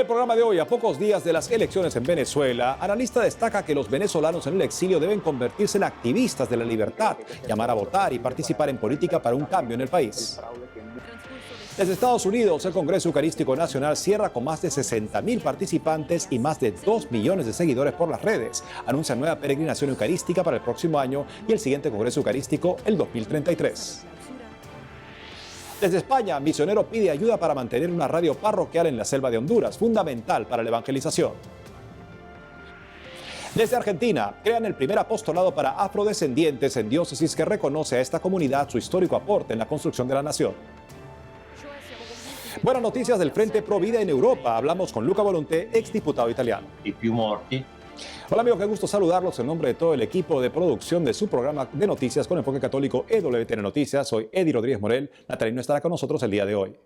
En el programa de hoy, a pocos días de las elecciones en Venezuela, analista destaca que los venezolanos en el exilio deben convertirse en activistas de la libertad, llamar a votar y participar en política para un cambio en el país. Desde Estados Unidos, el Congreso Eucarístico Nacional cierra con más de 60.000 participantes y más de 2 millones de seguidores por las redes. Anuncia nueva peregrinación eucarística para el próximo año y el siguiente Congreso Eucarístico el 2033. Desde España, misionero pide ayuda para mantener una radio parroquial en la selva de Honduras, fundamental para la evangelización. Desde Argentina, crean el primer apostolado para afrodescendientes en diócesis que reconoce a esta comunidad su histórico aporte en la construcción de la nación. Buenas noticias del Frente Pro Vida en Europa. Hablamos con Luca Volonté, exdiputado italiano. Y più morti. Hola amigos, qué gusto saludarlos en nombre de todo el equipo de producción de su programa de noticias con enfoque católico EWTN Noticias. Soy Eddie Rodríguez Morel. Natalino estará con nosotros el día de hoy.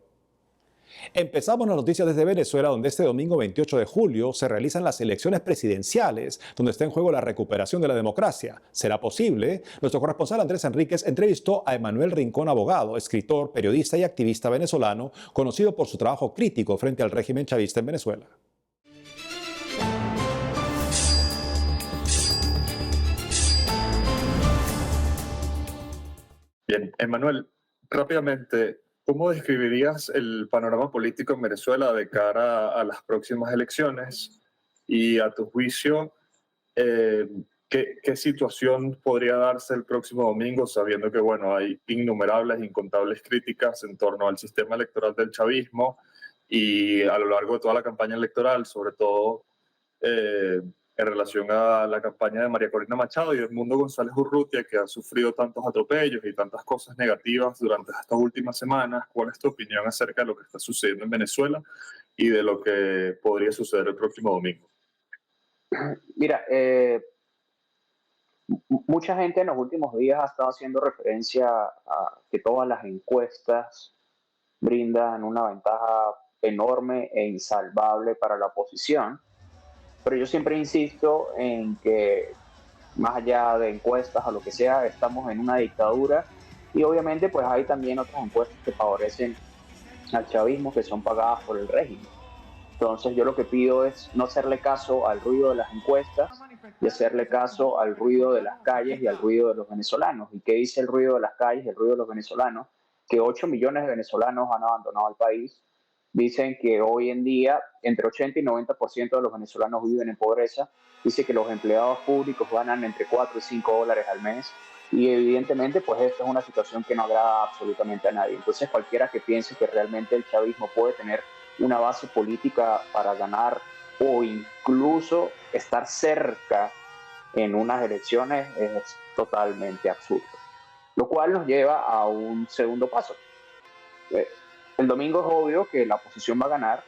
Empezamos las noticias desde Venezuela, donde este domingo 28 de julio se realizan las elecciones presidenciales, donde está en juego la recuperación de la democracia. ¿Será posible? Nuestro corresponsal Andrés Enríquez entrevistó a Emanuel Rincón, abogado, escritor, periodista y activista venezolano, conocido por su trabajo crítico frente al régimen chavista en Venezuela. Bien, Emanuel, rápidamente, ¿cómo describirías el panorama político en Venezuela de cara a las próximas elecciones? Y a tu juicio, ¿qué situación podría darse el próximo domingo, sabiendo que, bueno, hay innumerables, incontables críticas en torno al sistema electoral del chavismo y a lo largo de toda la campaña electoral, sobre todo en relación a la campaña de María Corina Machado y Edmundo González Urrutia, que ha sufrido tantos atropellos y tantas cosas negativas durante estas últimas semanas? ¿Cuál es tu opinión acerca de lo que está sucediendo en Venezuela y de lo que podría suceder el próximo domingo? Mira, mucha gente en los últimos días ha estado haciendo referencia a que todas las encuestas brindan una ventaja enorme e insalvable para la oposición, pero yo siempre insisto en que más allá de encuestas o lo que sea, estamos en una dictadura y obviamente pues hay también otras encuestas que favorecen al chavismo que son pagadas por el régimen. Entonces yo lo que pido es no hacerle caso al ruido de las encuestas y hacerle caso al ruido de las calles y al ruido de los venezolanos. ¿Y qué dice el ruido de las calles y el ruido de los venezolanos? Que 8 millones de venezolanos han abandonado el país. Dicen que hoy en día entre 80 y 90% de los venezolanos viven en pobreza. Dice que los empleados públicos ganan entre 4 y 5 dólares al mes. Y evidentemente pues esto es una situación que no agrada absolutamente a nadie. Entonces cualquiera que piense que realmente el chavismo puede tener una base política para ganar o incluso estar cerca en unas elecciones es totalmente absurdo. Lo cual nos lleva a un segundo paso. El domingo es obvio que la oposición va a ganar.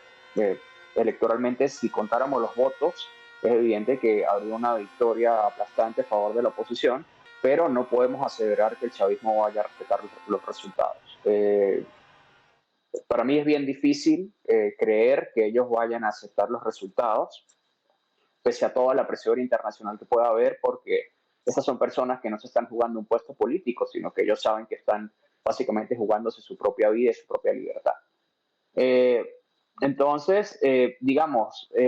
Electoralmente, si contáramos los votos, es evidente que habría una victoria aplastante a favor de la oposición, pero no podemos aseverar que el chavismo vaya a respetar los resultados. Para mí es bien difícil creer que ellos vayan a aceptar los resultados, pese a toda la presión internacional que pueda haber, porque esas son personas que no se están jugando un puesto político, sino que ellos saben que están básicamente jugándose su propia vida y su propia libertad. Entonces,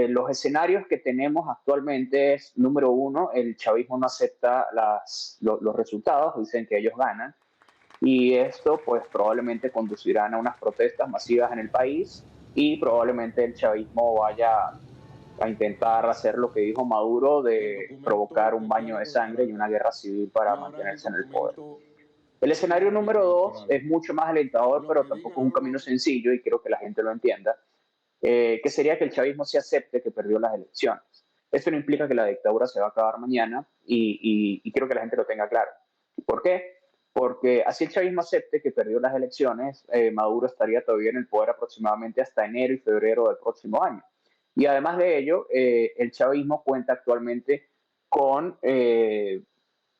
los escenarios que tenemos actualmente es, número uno, el chavismo no acepta los resultados, dicen que ellos ganan, y esto pues probablemente conducirán a unas protestas masivas en el país y probablemente el chavismo vaya a intentar hacer lo que dijo Maduro de provocar un baño de sangre y una guerra civil para mantenerse en el poder. El escenario número dos es mucho más alentador, pero tampoco es un camino sencillo y quiero que la gente lo entienda, que sería que el chavismo se acepte que perdió las elecciones. Esto no implica que la dictadura se va a acabar mañana y quiero que la gente lo tenga claro. ¿Por qué? Porque así el chavismo acepte que perdió las elecciones, Maduro estaría todavía en el poder aproximadamente hasta enero y febrero del próximo año. Y además de ello, el chavismo cuenta actualmente con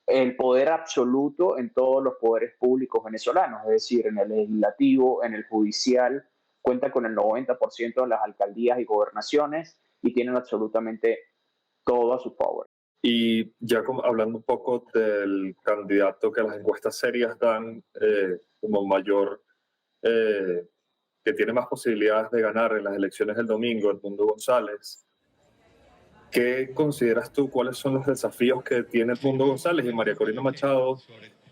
el poder absoluto en todos los poderes públicos venezolanos, es decir, en el legislativo, en el judicial, cuenta con el 90% de las alcaldías y gobernaciones y tienen absolutamente todo a su favor. Y ya hablando un poco del candidato que las encuestas serias dan como mayor que tiene más posibilidades de ganar en las elecciones del domingo, Edmundo González, ¿qué consideras tú? ¿Cuáles son los desafíos que tiene Edmundo González y María Corina Machado,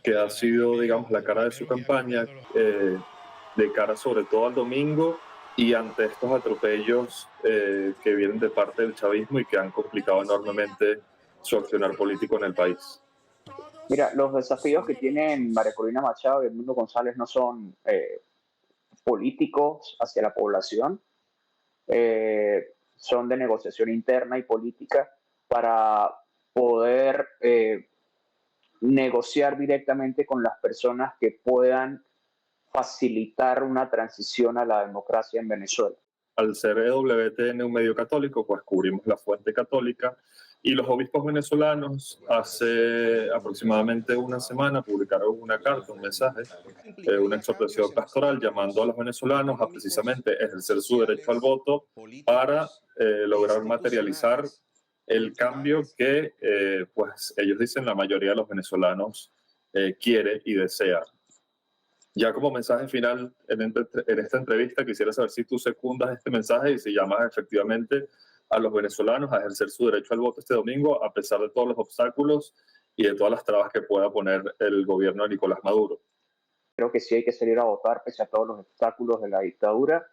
que ha sido, digamos, la cara de su campaña, de cara sobre todo al domingo y ante estos atropellos que vienen de parte del chavismo y que han complicado enormemente su accionar político en el país? Mira, los desafíos que tienen María Corina Machado y Edmundo González no son políticos hacia la población, son de negociación interna y política para poder negociar directamente con las personas que puedan facilitar una transición a la democracia en Venezuela. Al ser EWTN un medio católico, pues cubrimos la fuente católica, y los obispos venezolanos hace aproximadamente una semana publicaron una carta, un mensaje, una exhortación pastoral llamando a los venezolanos a precisamente ejercer su derecho al voto para lograr materializar el cambio que, pues ellos dicen, la mayoría de los venezolanos quiere y desea. Ya como mensaje final en esta entrevista, quisiera saber si tú secundas este mensaje y si llamas efectivamente a los venezolanos a ejercer su derecho al voto este domingo, a pesar de todos los obstáculos y de todas las trabas que pueda poner el gobierno de Nicolás Maduro. Creo que sí hay que salir a votar pese a todos los obstáculos de la dictadura,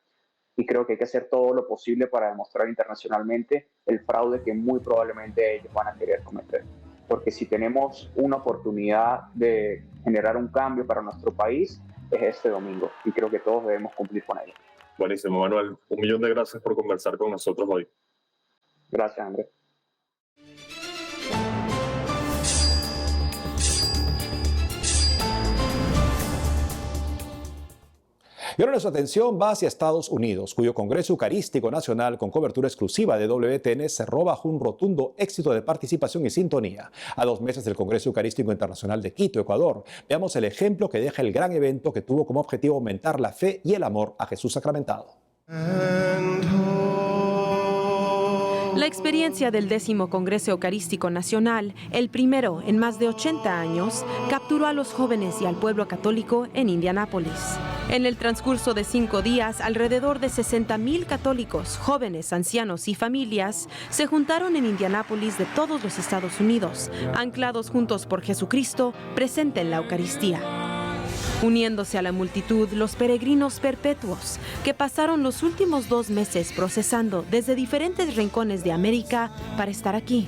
y creo que hay que hacer todo lo posible para demostrar internacionalmente el fraude que muy probablemente ellos van a querer cometer. Porque si tenemos una oportunidad de generar un cambio para nuestro país, es este domingo, y creo que todos debemos cumplir con ello. Buenísimo, Manuel. 1.000.000 de gracias por conversar con nosotros hoy. Gracias, Andrés. Y ahora nuestra atención va hacia Estados Unidos, cuyo Congreso Eucarístico Nacional, con cobertura exclusiva de WTN, cerró bajo un rotundo éxito de participación y sintonía. A 2 meses del Congreso Eucarístico Internacional de Quito, Ecuador, veamos el ejemplo que deja el gran evento que tuvo como objetivo aumentar la fe y el amor a Jesús sacramentado. La experiencia del 10º Congreso Eucarístico Nacional, el primero en más de 80 años, capturó a los jóvenes y al pueblo católico en Indianápolis. En el transcurso de 5 días, alrededor de 60,000 católicos, jóvenes, ancianos y familias se juntaron en Indianápolis de todos los Estados Unidos, anclados juntos por Jesucristo, presente en la Eucaristía. Uniéndose a la multitud, los peregrinos perpetuos, que pasaron los últimos 2 meses procesando desde diferentes rincones de América para estar aquí.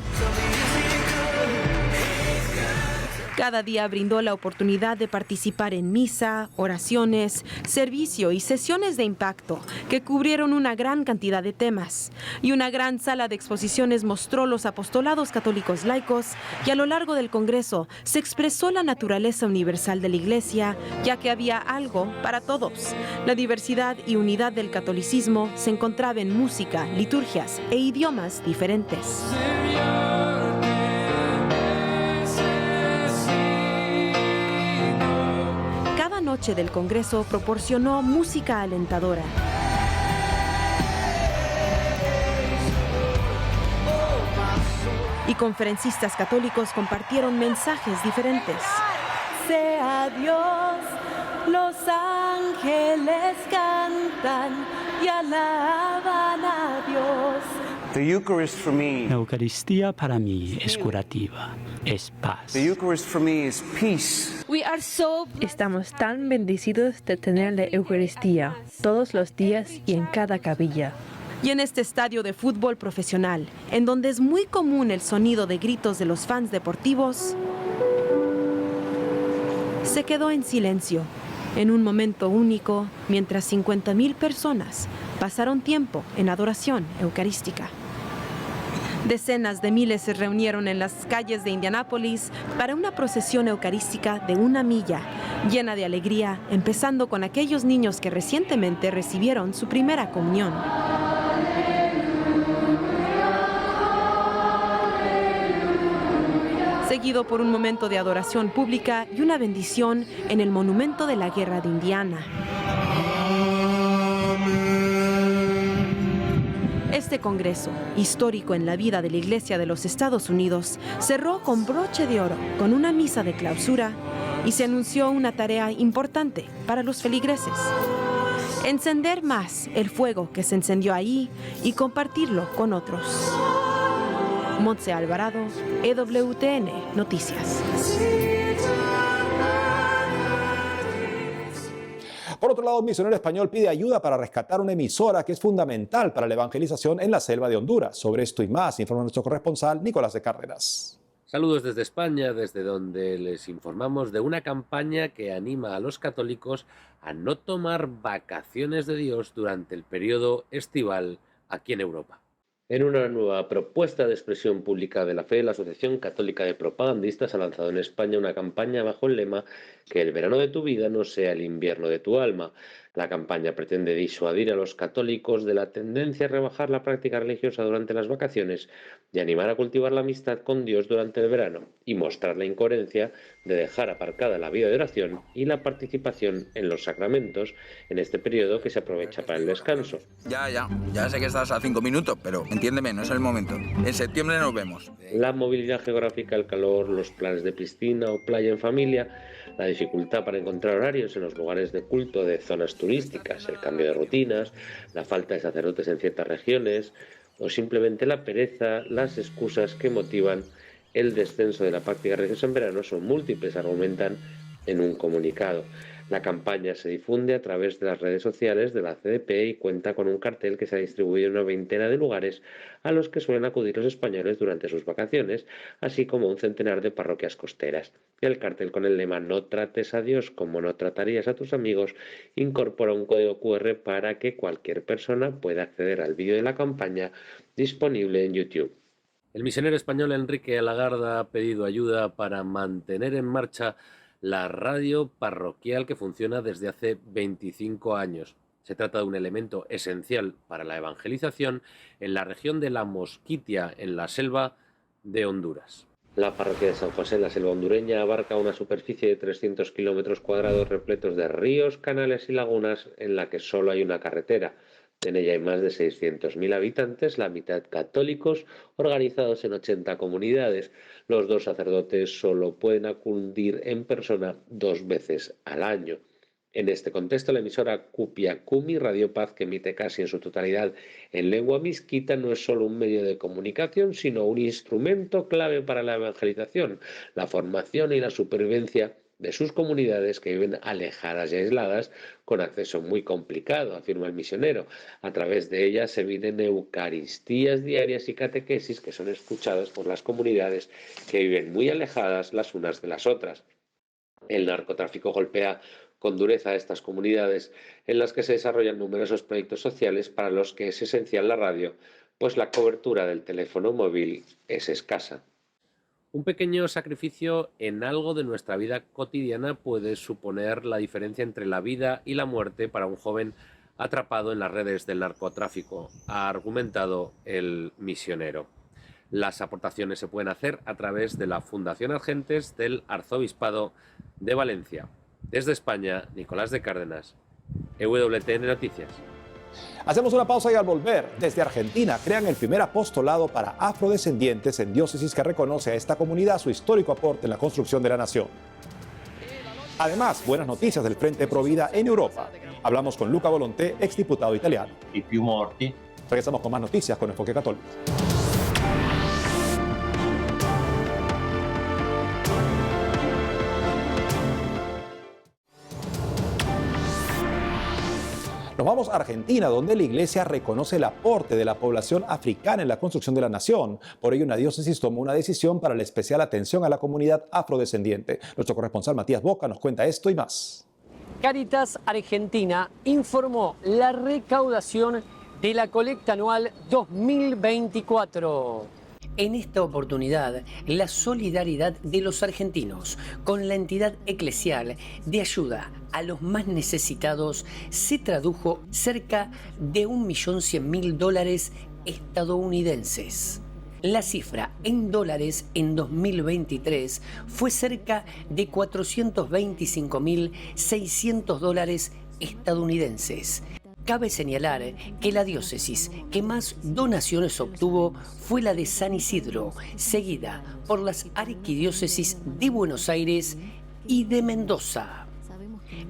Cada día brindó la oportunidad de participar en misa, oraciones, servicio y sesiones de impacto que cubrieron una gran cantidad de temas. Y una gran sala de exposiciones mostró los apostolados católicos laicos, y a lo largo del Congreso se expresó la naturaleza universal de la Iglesia, ya que había algo para todos. La diversidad y unidad del catolicismo se encontraba en música, liturgias e idiomas diferentes. Noche del Congreso proporcionó música alentadora. Y conferencistas católicos compartieron mensajes diferentes. Sea Dios, los ángeles cantan y alaban a Dios. The Eucharist for me. La Eucaristía para mí es curativa, es paz. The Eucharist for me is peace. Estamos tan bendecidos de tener la Eucaristía todos los días y en cada capilla. Y en este estadio de fútbol profesional, en donde es muy común el sonido de gritos de los fans deportivos, se quedó en silencio, en un momento único, mientras 50,000 personas pasaron tiempo en adoración eucarística. Decenas de miles se reunieron en las calles de Indianápolis para una procesión eucarística de 1 milla, llena de alegría, empezando con aquellos niños que recientemente recibieron su primera comunión. Seguido por un momento de adoración pública y una bendición en el monumento de la Guerra de Indiana. Este congreso, histórico en la vida de la Iglesia de los Estados Unidos, cerró con broche de oro con una misa de clausura y se anunció una tarea importante para los feligreses. Encender más el fuego que se encendió ahí y compartirlo con otros. Montse Alvarado, EWTN Noticias. Por otro lado, un misionero español pide ayuda para rescatar una emisora que es fundamental para la evangelización en la selva de Honduras. Sobre esto y más, informa nuestro corresponsal Nicolás de Cárdenas. Saludos desde España, desde donde les informamos de una campaña que anima a los católicos a no tomar vacaciones de Dios durante el periodo estival aquí en Europa. En una nueva propuesta de expresión pública de la fe, la Asociación Católica de Propagandistas ha lanzado en España una campaña bajo el lema "Que el verano de tu vida no sea el invierno de tu alma". La campaña pretende disuadir a los católicos de la tendencia a rebajar la práctica religiosa durante las vacaciones y animar a cultivar la amistad con Dios durante el verano, y mostrar la incoherencia de dejar aparcada la vida de oración y la participación en los sacramentos en este periodo que se aprovecha para el descanso. Ya sé que estás a 5 minutos, pero entiéndeme, no es el momento. En septiembre nos vemos. La movilidad geográfica, el calor, los planes de piscina o playa en familia, la dificultad para encontrar horarios en los lugares de culto de zonas turísticas, el cambio de rutinas, la falta de sacerdotes en ciertas regiones o simplemente la pereza, las excusas que motivan el descenso de la práctica religiosa en verano son múltiples, argumentan en un comunicado. La campaña se difunde a través de las redes sociales de la CDP y cuenta con un cartel que se ha distribuido en una veintena de lugares a los que suelen acudir los españoles durante sus vacaciones, así como un centenar de parroquias costeras. El cartel, con el lema "No trates a Dios como no tratarías a tus amigos", incorpora un código QR para que cualquier persona pueda acceder al vídeo de la campaña disponible en YouTube. El misionero español Enrique Lagarda ha pedido ayuda para mantener en marcha la radio parroquial que funciona desde hace 25 años. Se trata de un elemento esencial para la evangelización en la región de La Mosquitia, en la selva de Honduras. La parroquia de San José, en la selva hondureña, abarca una superficie de 300 kilómetros cuadrados repletos de ríos, canales y lagunas, en la que solo hay una carretera. En ella hay más de 600.000 habitantes, la mitad católicos, organizados en 80 comunidades. Los dos sacerdotes solo pueden acudir en persona 2 veces al año. En este contexto, la emisora Cupiacumi Radio Paz, que emite casi en su totalidad en lengua misquita, no es solo un medio de comunicación, sino un instrumento clave para la evangelización, la formación y la supervivencia de sus comunidades, que viven alejadas y aisladas, con acceso muy complicado, afirma el misionero. A través de ellas se viven eucaristías diarias y catequesis que son escuchadas por las comunidades que viven muy alejadas las unas de las otras. El narcotráfico golpea con dureza a estas comunidades, en las que se desarrollan numerosos proyectos sociales para los que es esencial la radio, pues la cobertura del teléfono móvil es escasa. Un pequeño sacrificio en algo de nuestra vida cotidiana puede suponer la diferencia entre la vida y la muerte para un joven atrapado en las redes del narcotráfico, ha argumentado el misionero. Las aportaciones se pueden hacer a través de la Fundación Argentes del Arzobispado de Valencia. Desde España, Nicolás de Cárdenas, EWTN Noticias. Hacemos una pausa y al volver, desde Argentina, crean el primer apostolado para afrodescendientes en diócesis que reconoce a esta comunidad su histórico aporte en la construcción de la nación. Además, buenas noticias del Frente Provida en Europa. Hablamos con Luca Volonté, exdiputado italiano. Y più morti. Regresamos con más noticias con Enfoque Católico. Nos vamos a Argentina, donde la Iglesia reconoce el aporte de la población africana en la construcción de la nación. Por ello, una diócesis tomó una decisión para la especial atención a la comunidad afrodescendiente. Nuestro corresponsal Matías Boca nos cuenta esto y más. Cáritas Argentina informó la recaudación de la colecta anual 2024. En esta oportunidad, la solidaridad de los argentinos con la entidad eclesial de ayuda a los más necesitados se tradujo cerca de $1.100.000 estadounidenses. La cifra en dólares en 2023 fue cerca de $425.600 estadounidenses. Cabe señalar que la diócesis que más donaciones obtuvo fue la de San Isidro, seguida por las arquidiócesis de Buenos Aires y de Mendoza.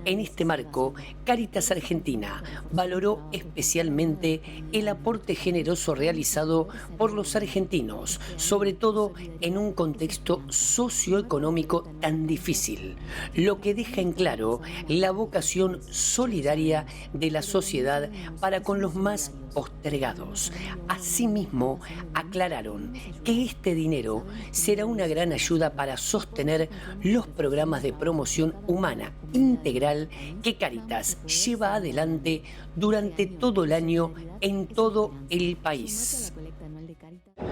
En este marco, Cáritas Argentina valoró especialmente el aporte generoso realizado por los argentinos, sobre todo en un contexto socioeconómico tan difícil, lo que deja en claro la vocación solidaria de la sociedad para con los más postergados. Asimismo, aclararon que este dinero será una gran ayuda para sostener los programas de promoción humana integral que Cáritas lleva adelante durante todo el año en todo el país.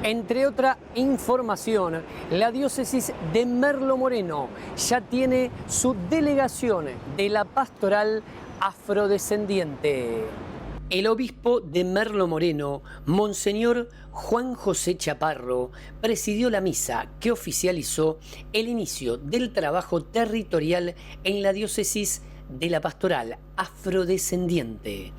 Entre otra información, la diócesis de Merlo Moreno ya tiene su delegación de la pastoral afrodescendiente. El obispo de Merlo Moreno, Monseñor Juan José Chaparro, presidió la misa que oficializó el inicio del trabajo territorial en la diócesis de la pastoral afrodescendiente.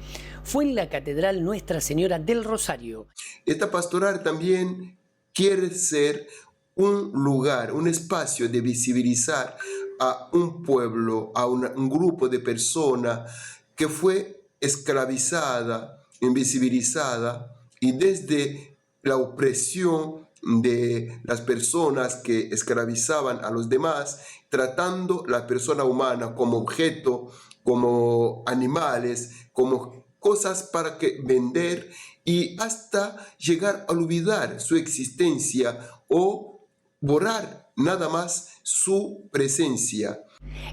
Fue en la Catedral Nuestra Señora del Rosario. Esta pastoral también quiere ser un lugar, un espacio de visibilizar a un pueblo, a un grupo de personas que fue esclavizada, invisibilizada, y desde la opresión de las personas que esclavizaban a los demás, tratando la persona humana como objeto, como animales, como cosas para que vender, y hasta llegar a olvidar su existencia o borrar nada más su presencia.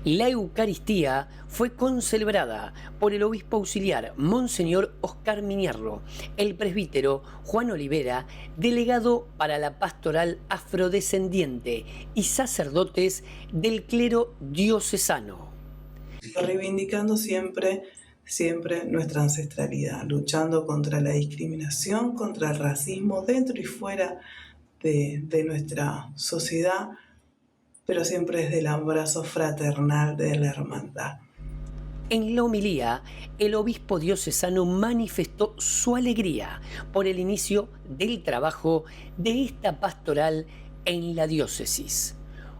La Eucaristía fue concelebrada por el obispo auxiliar Monseñor Oscar Miñarro, el presbítero Juan Olivera, delegado para la pastoral afrodescendiente, y sacerdotes del clero diocesano. Reivindicando siempre nuestra ancestralidad, luchando contra la discriminación, contra el racismo dentro y fuera de nuestra sociedad, pero siempre desde el abrazo fraternal de la hermandad. En la homilía, el obispo diocesano manifestó su alegría por el inicio del trabajo de esta pastoral en la diócesis.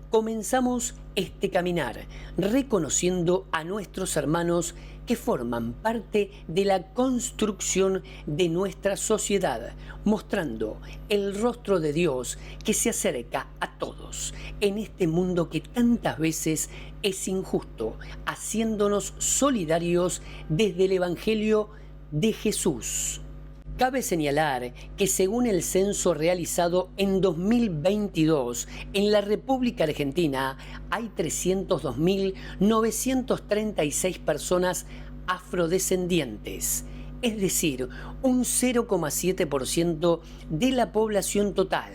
Comenzamos este caminar reconociendo a nuestros hermanos que forman parte de la construcción de nuestra sociedad, mostrando el rostro de Dios que se acerca a todos en este mundo que tantas veces es injusto, haciéndonos solidarios desde el Evangelio de Jesús. Cabe señalar que según el censo realizado en 2022, en la República Argentina hay 302.936 personas afrodescendientes, es decir, un 0,7% de la población total.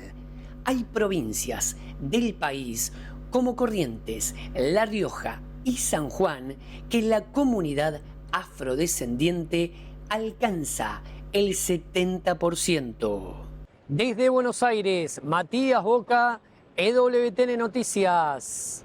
Hay provincias del país como Corrientes, La Rioja y San Juan que la comunidad afrodescendiente alcanza el 70%. Desde Buenos Aires, Matías Boca, EWTN Noticias.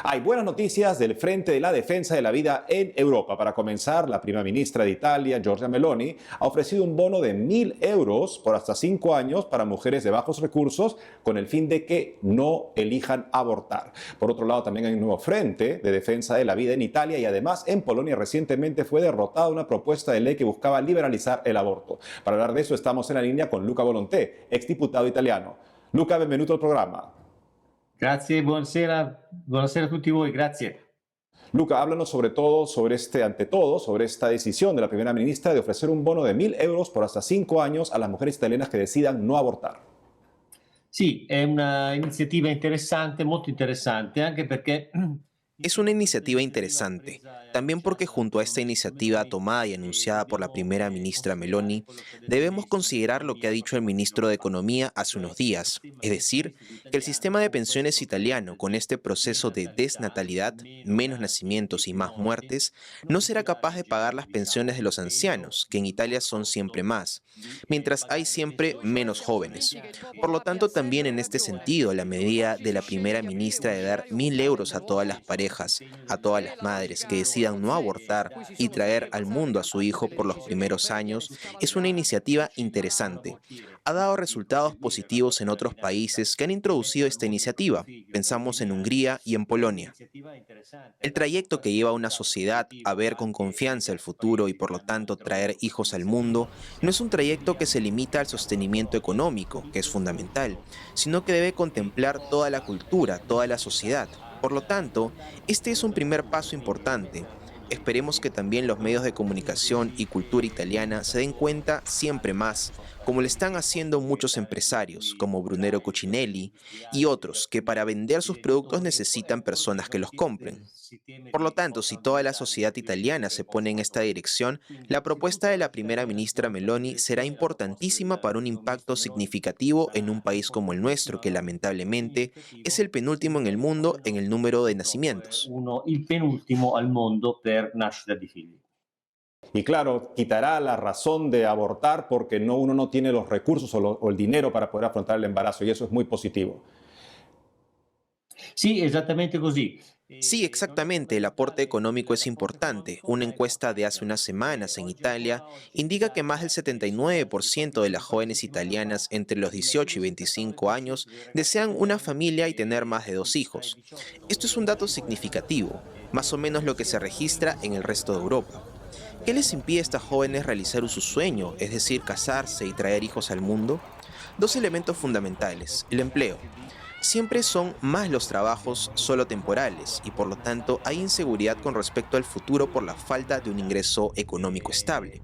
Hay buenas noticias del Frente de la Defensa de la Vida en Europa. Para comenzar, la primera ministra de Italia, Giorgia Meloni, ha ofrecido un bono de 1.000 euros por hasta 5 años para mujeres de bajos recursos con el fin de que no elijan abortar. Por otro lado, también hay un nuevo Frente de Defensa de la Vida en Italia y además en Polonia recientemente fue derrotada una propuesta de ley que buscaba liberalizar el aborto. Para hablar de eso estamos en la línea con Luca Volonté, exdiputado italiano. Luca, bienvenido al programa. Grazie, buonasera a tutti voi, grazie. Luca, háblanos ante todo sobre esta decisión de la primera ministra de ofrecer un bono de 1.000 euros por hasta 5 años a las mujeres italianas que decidan no abortar. Sì, è una iniziativa interessante, molto interessante, anche perché Es una iniciativa interesante, también porque junto a esta iniciativa tomada y anunciada por la primera ministra Meloni, debemos considerar lo que ha dicho el ministro de Economía hace unos días, es decir, que el sistema de pensiones italiano, con este proceso de desnatalidad, menos nacimientos y más muertes, no será capaz de pagar las pensiones de los ancianos, que en Italia son siempre más, mientras hay siempre menos jóvenes. Por lo tanto, también en este sentido, la medida de la primera ministra de dar 1.000 euros a todas las parejas parejas, a todas las madres que decidan no abortar y traer al mundo a su hijo por los primeros años, es una iniciativa interesante. Ha dado resultados positivos en otros países que han introducido esta iniciativa. Pensamos en Hungría y en Polonia. El trayecto que lleva a una sociedad a ver con confianza el futuro y por lo tanto traer hijos al mundo no es un trayecto que se limita al sostenimiento económico, que es fundamental, sino que debe contemplar toda la cultura, toda la sociedad. Por lo tanto, este es un primer paso importante. Esperemos que también los medios de comunicación y cultura italiana se den cuenta siempre más, como lo están haciendo muchos empresarios, como Brunello Cucinelli y otros, que para vender sus productos necesitan personas que los compren. Por lo tanto, si toda la sociedad italiana se pone en esta dirección, la propuesta de la primera ministra Meloni será importantísima para un impacto significativo en un país como el nuestro, que lamentablemente es el penúltimo en el mundo en el número de nacimientos. Il penultimo al mondo per nascita di figli. Y claro, quitará la razón de abortar porque uno no tiene los recursos o el dinero para poder afrontar el embarazo, y eso es muy positivo. Sí, exactamente così. Sí, exactamente, el aporte económico es importante. Una encuesta de hace unas semanas en Italia indica que más del 79% de las jóvenes italianas entre los 18 y 25 años desean una familia y tener más de 2 hijos. Esto es un dato significativo, más o menos lo que se registra en el resto de Europa. ¿Qué les impide a estas jóvenes realizar su sueño, es decir, casarse y traer hijos al mundo? 2 elementos fundamentales: el empleo. Siempre son más los trabajos solo temporales y por lo tanto hay inseguridad con respecto al futuro por la falta de un ingreso económico estable.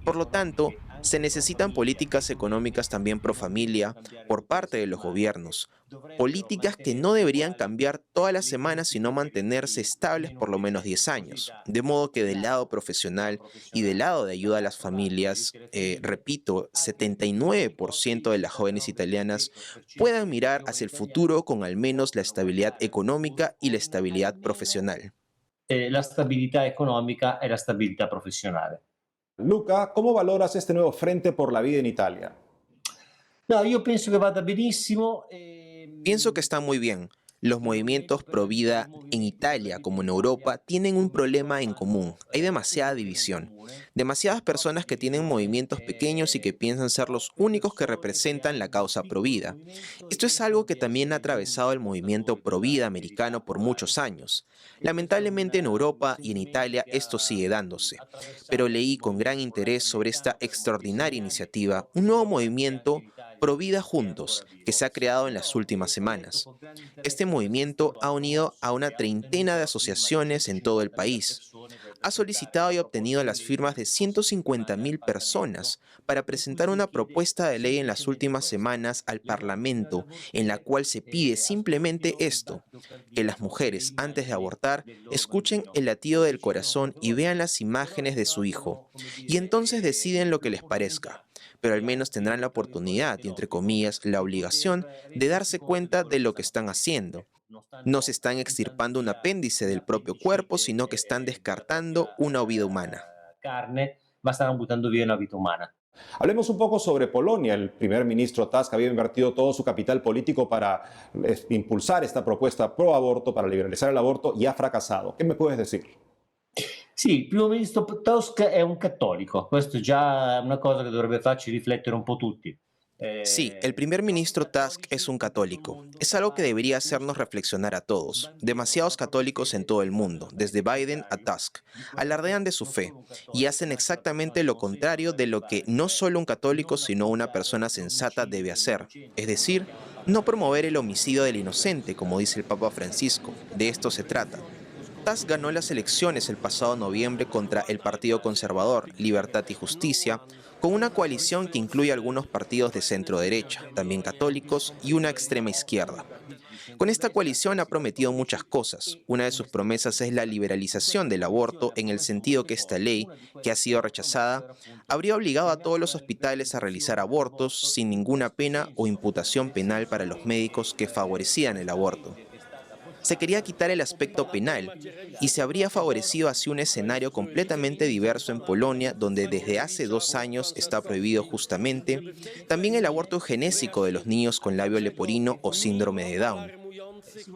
Por lo tanto, se necesitan políticas económicas también pro familia por parte de los gobiernos, políticas que no deberían cambiar todas las semanas sino mantenerse estables por lo menos 10 años. De modo que del lado profesional y del lado de ayuda a las familias, repito, 79% de las jóvenes italianas puedan mirar hacia el futuro con al menos la estabilidad económica y la estabilidad profesional. La stabilità economica e la stabilità professionale. Luca, ¿cómo valoras este nuevo frente por la vida en Italia? No, io penso che vada benissimo. Pienso que está muy bien. Los movimientos pro vida en Italia como en Europa tienen un problema en común. Hay demasiada división. Demasiadas personas que tienen movimientos pequeños y que piensan ser los únicos que representan la causa pro vida. Esto es algo que también ha atravesado el movimiento pro vida americano por muchos años. Lamentablemente en Europa y en Italia esto sigue dándose. Pero leí con gran interés sobre esta extraordinaria iniciativa, un nuevo movimiento Pro Vida Juntos, que se ha creado en las últimas semanas. Este movimiento ha unido a una treintena de asociaciones en todo el país. Ha solicitado y obtenido las firmas de 150.000 personas para presentar una propuesta de ley en las últimas semanas al Parlamento, en la cual se pide simplemente esto: que las mujeres, antes de abortar, escuchen el latido del corazón y vean las imágenes de su hijo, y entonces deciden lo que les parezca. Pero al menos tendrán la oportunidad y, entre comillas, la obligación de darse cuenta de lo que están haciendo. No se están extirpando un apéndice del propio cuerpo, sino que están descartando una vida humana. Carne, ma stanno buttando via una vita umana. Hablemos un poco sobre Polonia. El primer ministro Tusk había invertido todo su capital político para impulsar esta propuesta pro aborto, para liberalizar el aborto, y ha fracasado. ¿Qué me puedes decir? Sì, il primo ministro Tusk è un cattolico, questo è già una cosa che dovrebbe farci riflettere un po' tutti. Sí, el primer ministro Tusk es un católico. Es algo que debería hacernos reflexionar a todos. Demasiados católicos en todo el mundo, desde Biden a Tusk, alardean de su fe y hacen exactamente lo contrario de lo que no solo un católico, sino una persona sensata debe hacer. Es decir, no promover el homicidio del inocente, como dice el Papa Francisco. De esto se trata. Tusk ganó las elecciones el pasado noviembre contra el Partido Conservador, Libertad y Justicia, con una coalición que incluye algunos partidos de centro-derecha, también católicos, y una extrema izquierda. Con esta coalición ha prometido muchas cosas. Una de sus promesas es la liberalización del aborto, en el sentido que esta ley, que ha sido rechazada, habría obligado a todos los hospitales a realizar abortos sin ninguna pena o imputación penal para los médicos que favorecían el aborto. Se quería quitar el aspecto penal y se habría favorecido así un escenario completamente diverso en Polonia, donde desde hace 2 años está prohibido justamente también el aborto eugenésico de los niños con labio leporino o síndrome de Down.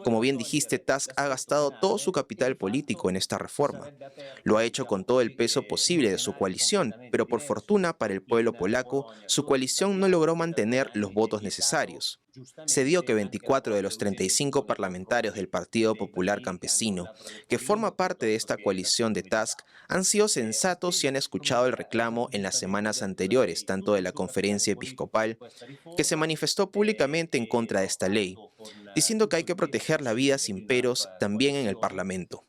Como bien dijiste, Tusk ha gastado todo su capital político en esta reforma. Lo ha hecho con todo el peso posible de su coalición, pero por fortuna para el pueblo polaco, su coalición no logró mantener los votos necesarios. Se dio que 24 de los 35 parlamentarios del Partido Popular Campesino, que forma parte de esta coalición de Tusk, han sido sensatos y han escuchado el reclamo en las semanas anteriores, tanto de la Conferencia Episcopal, que se manifestó públicamente en contra de esta ley, diciendo que hay que proteger la vida sin peros también en el Parlamento.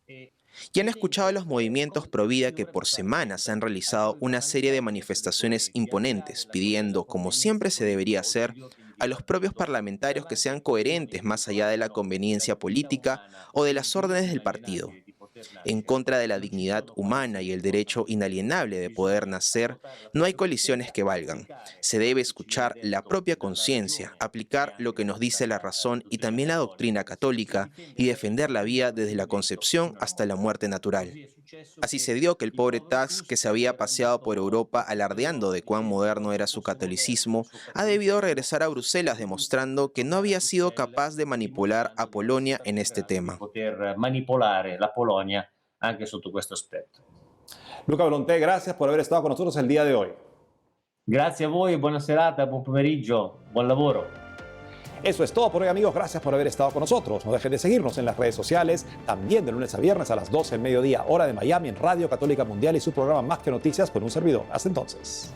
Y han escuchado a los movimientos pro vida que por semanas han realizado una serie de manifestaciones imponentes, pidiendo, como siempre se debería hacer, a los propios parlamentarios que sean coherentes más allá de la conveniencia política o de las órdenes del partido. En contra de la dignidad humana y el derecho inalienable de poder nacer, no hay colisiones que valgan. Se debe escuchar la propia conciencia, aplicar lo que nos dice la razón y también la doctrina católica y defender la vida desde la concepción hasta la muerte natural. Así se dio que el pobre Tusk, que se había paseado por Europa alardeando de cuán moderno era su catolicismo, ha debido regresar a Bruselas demostrando que no había sido capaz de manipular a Polonia en este tema. Manipolare la Polonia anche sotto questo aspetto. Luca Volonté, gracias por haber estado con nosotros el día de hoy. Grazie a voi, buona serata, buon pomeriggio, buon lavoro. Eso es todo por hoy, amigos. Gracias por haber estado con nosotros. No dejen de seguirnos en las redes sociales, también de lunes a viernes a las 12 del mediodía, hora de Miami, en Radio Católica Mundial y su programa Más que Noticias por un servidor. Hasta entonces.